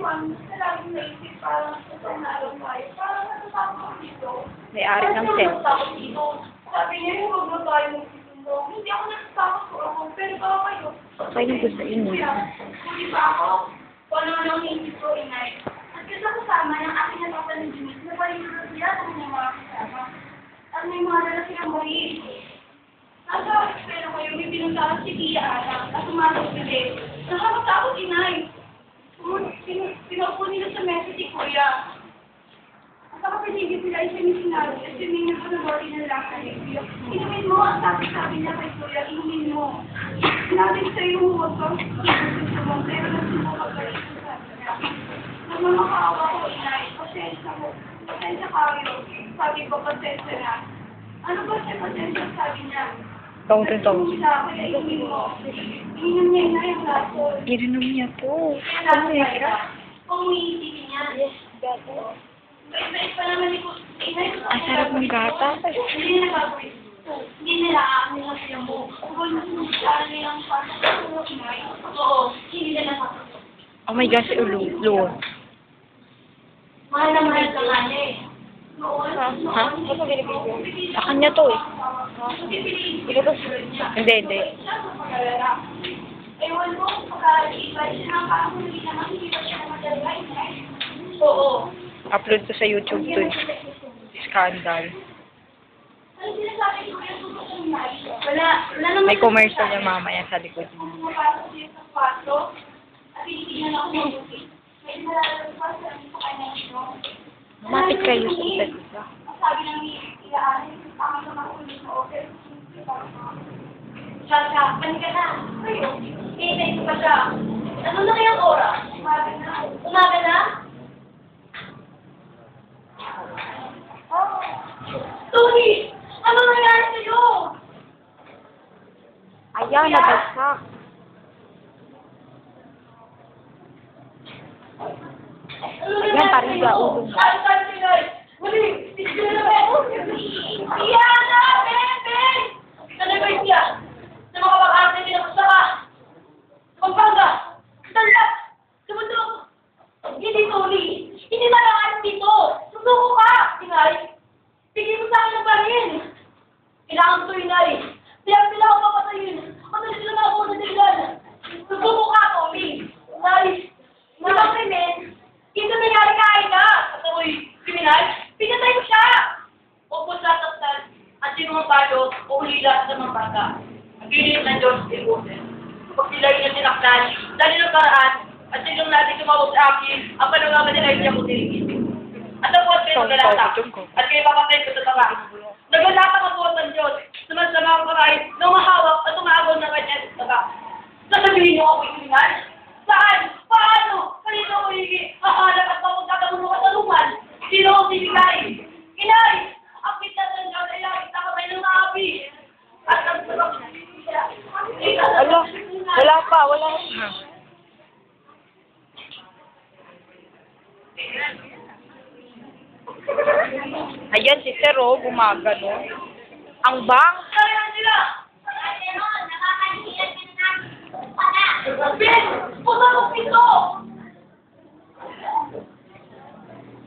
laging naisip parang sa nalang tayo. Parang natatakot ako dito. May-ari ng set. Sabi niya, yung huwag na tayo magsusundo. Hindi ako natatakot ko ako, pero baka kayo. Kaya yung gusto yun eh. Hindi ba ako? Kung ano ang naisip ko, inay. At kasi kasama ng aking natapa ng Jimmy, nabalito sila ng mga kasama. At may mga dala silang mali. Nasa pero kayo, may pinuntahan si Tia Ana at tumatawag ulit. Nakakatakot, inay. Pinaupo nila sa mesa si Kuya. At saka pinigil sila isa ni Sinaro at swimming na panagawin na lang sa review. Inumin mo, ang sabi niya kay Kuya, inumin mo. Sinabi sa iyo mo, pero nagsibukan pa rin sa sabi niya. Nagmamakaawa ko, inay. Pasensya kayo. Sabi ko, pasensya na. Ano ba siya pasensya? Sabi niya. Tong. Inom niya inay ang laso. Irinom niya po. Kung umiisipin niya. Yes, gato. Bait pa naman ni inay. Ang sarap ng gata. Hindi nila gagawin. Hindi nila aamin lang sila mo. Kung saan nilang pasok inay. Oo, hindi nila pasok. Oh my gosh, ulo. Mahal na mahal ka nga eh. Ha? Sa kanya to eh. Hindi. Ewan mo, pagka-iba siya ng parang hindi naman, hindi ba siya namadala, inay? Oo. Upload ko sa YouTube to eh. Scandal. Ano sinasabi ko yung totoo inay? Wala naman. May commercial niya mamaya sa likod niya. Kung mapasok siya sa kwarto, at tinitignan ako mabuti. May nalalagpas sa kanya, no? Mapit kayo sa isa't isa. Sabi ng ilaan, tama sa mga ulit sa office. Siya, panika na. Kayo, hinihintay ko pa siya. Ano na kayang oras? Umaga na? Tony! Ano nangyari sa'yo? Ayan, nabagsak. Ayan, parang gaulo mo. Iana! Bebe! Nanagay siya! Sa mga pag-arte nila ko sa Pampanga! Tanlap! Sumundok! Hindi Tony! Hindi malangan dito! Susuko ka! Inay! Bigay mo sa akin ng baril! Kailangan ko inay! Sila ako papatayin! Matalis lang ako sa dahilan! Susuko ka, Tony! Inay! Di ba, Clement? Dito nangyari kain ka! At ako'y kriminal? Pinatay mo siya! Opo sa taktan at sinumapalo o ulila sa mga bata. Ang gilit ng Diyos si Joseph. Kapag sila ay natinaktan, dahil ng paraan, at silang natin tumawag sa akin, ang panungaman nila ay siya ko dirigin. At ako at kayo magalata, at kayo papatay ko sa tama. Nagalata ka po ng Diyos, naman sa mga karay, na mahawak at umagaw ng kanya sa taba. Sasabihin niyo ako'y kriminal? Saan? Paano? Kanino ako hahanap at mapagkakaroon ng katalungan? Sino ang sibigay? Inay! Ang kita ng Diyos ay lagi sa kamay ng maabi. At ang sarap siya. Ala, wala pa. Ayan, si Sir, oh, gumagano. Ang bang! Kaya nila! Ben! Puta mo pito!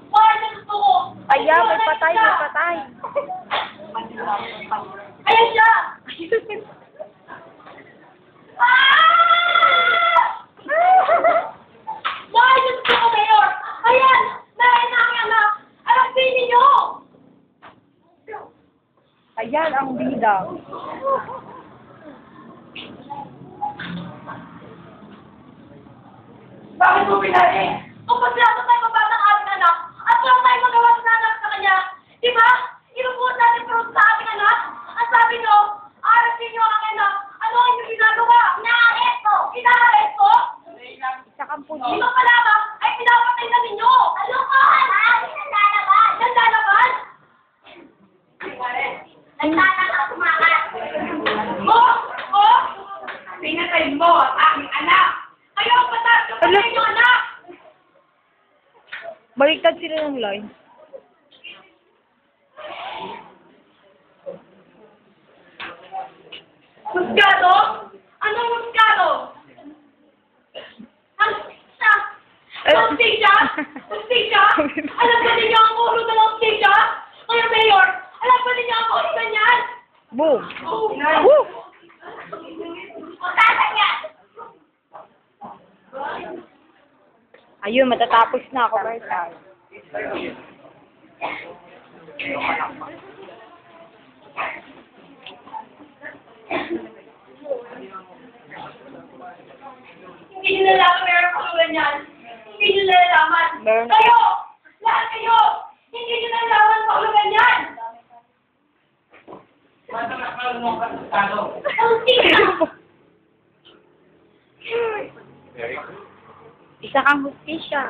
Mahal na gusto ko! Ayan, may patay. Ayan siya! Mahal na gusto ko, Mayor! Ayan! Mahal na aking anak! Alaksin ninyo! Ayan, ang bida. Bakit mo pinari? Kung paglato tayo mabatang ating anak, at lang tayo magawa sa anak sa kanya, di ba? Inubuot natin pero sa ating anak. Ang sabi nyo, arasin nyo ang anak. Ano ang inyong ginagawa? Inaaresto! Inaaresto? Isa kang pulis. Ito pa lamang ay pinapatay na ninyo! Alokohan! Nandalaban! Nandalaban? Nagtatang sumakat! Pinatay mo ang aking anak! Kayo ang patas! Kapatay yung anak! Baliktad sila ng line. Husgado? Anong husgado? Ang sa... hostisya? Hostisya? Alam ba ninyo ang ulo ng hostisya? Kaya Mayor, alam ba ninyo ang ulo ganyan? Boom! Oh, Woo! Magkatan yan! Ayun, matatapos na ako, Bertay. Hindi nyo nalaman meron ulo ganyan. Hindi nyo nalalaman. Meron. Kayo! Lahat kayo! Hindi nyo nalalaman pa ulo ganyan! Hostisya! Isa kang hustisya.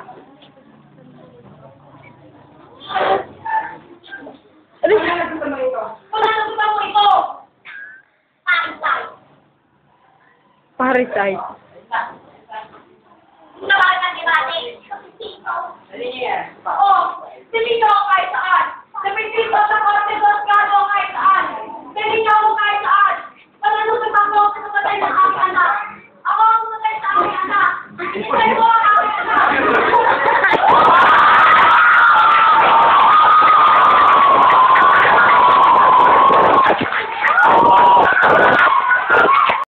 Ano siya? Wala na ba mo ito? Pakisay! Parasite.